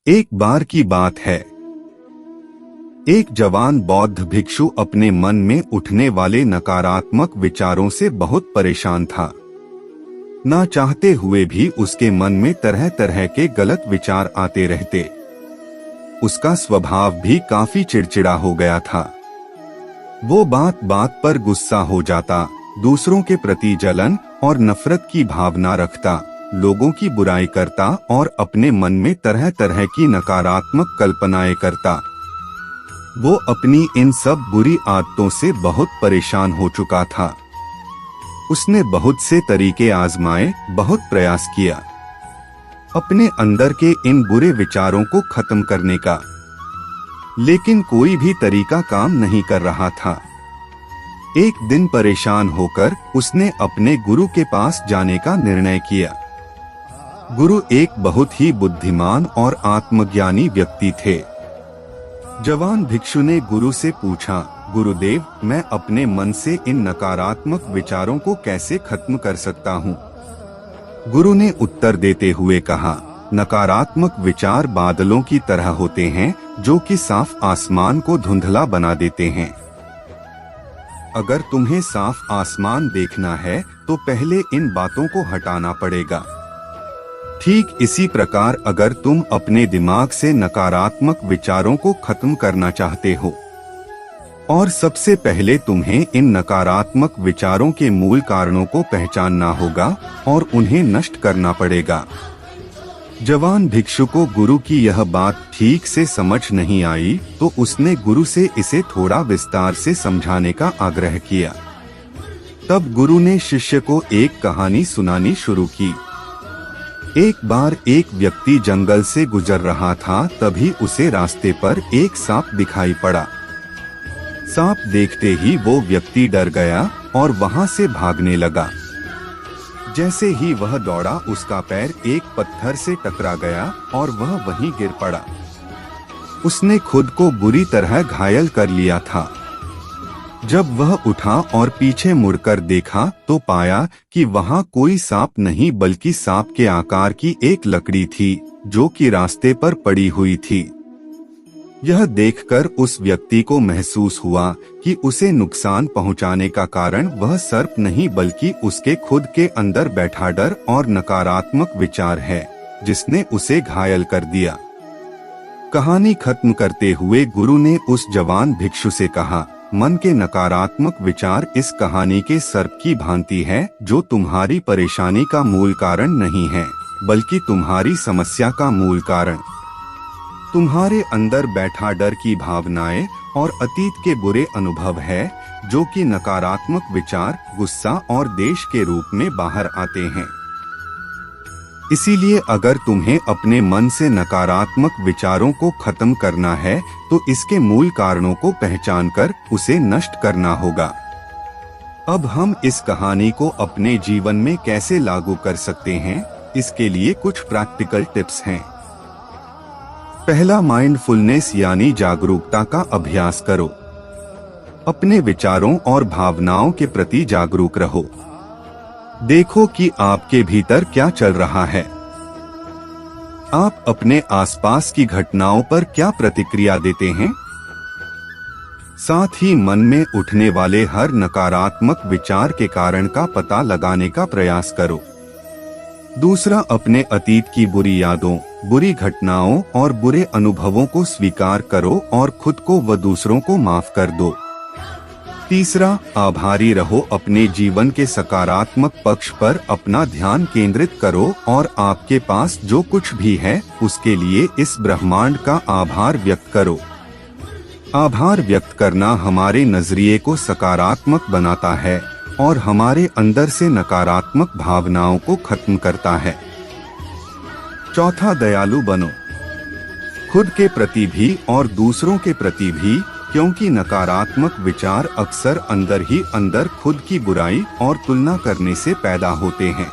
एक बार की बात है, एक जवान बौद्ध भिक्षु अपने मन में उठने वाले नकारात्मक विचारों से बहुत परेशान था। ना चाहते हुए भी उसके मन में तरह तरह के गलत विचार आते रहते। उसका स्वभाव भी काफी चिड़चिड़ा हो गया था। वो बात बात पर गुस्सा हो जाता, दूसरों के प्रति जलन और नफरत की भावना रखता, लोगों की बुराई करता और अपने मन में तरह तरह की नकारात्मक कल्पनाएं करता। वो अपनी इन सब बुरी आदतों से बहुत परेशान हो चुका था। उसने बहुत से तरीके आजमाए, बहुत प्रयास किया अपने अंदर के इन बुरे विचारों को खत्म करने का, लेकिन कोई भी तरीका काम नहीं कर रहा था। एक दिन परेशान होकर उसने अपने गुरु के पास जाने का निर्णय किया। गुरु एक बहुत ही बुद्धिमान और आत्मज्ञानी व्यक्ति थे। जवान भिक्षु ने गुरु से पूछा, गुरुदेव, मैं अपने मन से इन नकारात्मक विचारों को कैसे खत्म कर सकता हूँ? गुरु ने उत्तर देते हुए कहा, नकारात्मक विचार बादलों की तरह होते हैं जो कि साफ आसमान को धुंधला बना देते हैं। अगर तुम्हें साफ आसमान देखना है तो पहले इन बातों को हटाना पड़ेगा। ठीक इसी प्रकार अगर तुम अपने दिमाग से नकारात्मक विचारों को खत्म करना चाहते हो, और सबसे पहले तुम्हें इन नकारात्मक विचारों के मूल कारणों को पहचानना होगा और उन्हें नष्ट करना पड़ेगा। जवान भिक्षु को गुरु की यह बात ठीक से समझ नहीं आई, तो उसने गुरु से इसे थोड़ा विस्तार से समझाने का आग्रह किया। तब गुरु ने शिष्य को एक कहानी सुनानी शुरू की। एक बार एक व्यक्ति जंगल से गुजर रहा था, तभी उसे रास्ते पर एक सांप दिखाई पड़ा। सांप देखते ही वो व्यक्ति डर गया और वहां से भागने लगा। जैसे ही वह दौड़ा, उसका पैर एक पत्थर से टकरा गया और वह वहीं गिर पड़ा। उसने खुद को बुरी तरह घायल कर लिया था। जब वह उठा और पीछे मुड़कर देखा तो पाया कि वहां कोई सांप नहीं बल्कि सांप के आकार की एक लकड़ी थी जो कि रास्ते पर पड़ी हुई थी। यह देखकर उस व्यक्ति को महसूस हुआ कि उसे नुकसान पहुंचाने का कारण वह सर्प नहीं बल्कि उसके खुद के अंदर बैठा डर और नकारात्मक विचार है, जिसने उसे घायल कर दिया। कहानी खत्म करते हुए गुरु ने उस जवान भिक्षु से कहा, मन के नकारात्मक विचार इस कहानी के सर्प की भांति है जो तुम्हारी परेशानी का मूल कारण नहीं है, बल्कि तुम्हारी समस्या का मूल कारण तुम्हारे अंदर बैठा डर की भावनाएं और अतीत के बुरे अनुभव है, जो कि नकारात्मक विचार, गुस्सा और द्वेष के रूप में बाहर आते हैं। इसीलिए अगर तुम्हें अपने मन से नकारात्मक विचारों को खत्म करना है तो इसके मूल कारणों को पहचानकर उसे नष्ट करना होगा। अब हम इस कहानी को अपने जीवन में कैसे लागू कर सकते हैं, इसके लिए कुछ प्रैक्टिकल टिप्स हैं। पहला, माइंडफुलनेस यानी जागरूकता का अभ्यास करो। अपने विचारों और भावनाओं के प्रति जागरूक रहो। देखो कि आपके भीतर क्या चल रहा है। आप अपने आसपास की घटनाओं पर क्या प्रतिक्रिया देते हैं। साथ ही मन में उठने वाले हर नकारात्मक विचार के कारण का पता लगाने का प्रयास करो। दूसरा, अपने अतीत की बुरी यादों, बुरी घटनाओं और बुरे अनुभवों को स्वीकार करो और खुद को व दूसरों को माफ कर दो। तीसरा, आभारी रहो। अपने जीवन के सकारात्मक पक्ष पर अपना ध्यान केंद्रित करो और आपके पास जो कुछ भी है उसके लिए इस ब्रह्मांड का आभार व्यक्त करो। आभार व्यक्त करना हमारे नजरिए को सकारात्मक बनाता है और हमारे अंदर से नकारात्मक भावनाओं को खत्म करता है। चौथा, दयालु बनो, खुद के प्रति भी और दूसरों के प्रति भी, क्योंकि नकारात्मक विचार अक्सर अंदर ही अंदर खुद की बुराई और तुलना करने से पैदा होते हैं।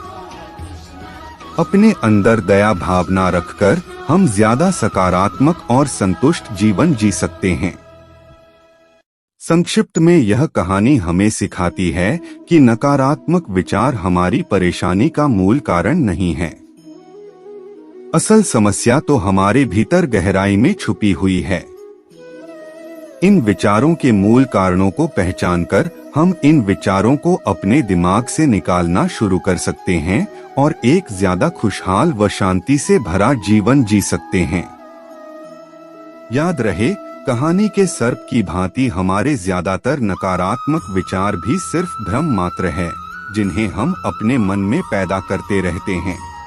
अपने अंदर दया भावना रखकर हम ज्यादा सकारात्मक और संतुष्ट जीवन जी सकते हैं। संक्षिप्त में यह कहानी हमें सिखाती है कि नकारात्मक विचार हमारी परेशानी का मूल कारण नहीं है। असल समस्या तो हमारे भीतर गहराई में छुपी हुई है। इन विचारों के मूल कारणों को पहचानकर हम इन विचारों को अपने दिमाग से निकालना शुरू कर सकते हैं और एक ज्यादा खुशहाल व शांति से भरा जीवन जी सकते हैं। याद रहे, कहानी के सर्प की भांति हमारे ज्यादातर नकारात्मक विचार भी सिर्फ भ्रम मात्र है, जिन्हें हम अपने मन में पैदा करते रहते हैं।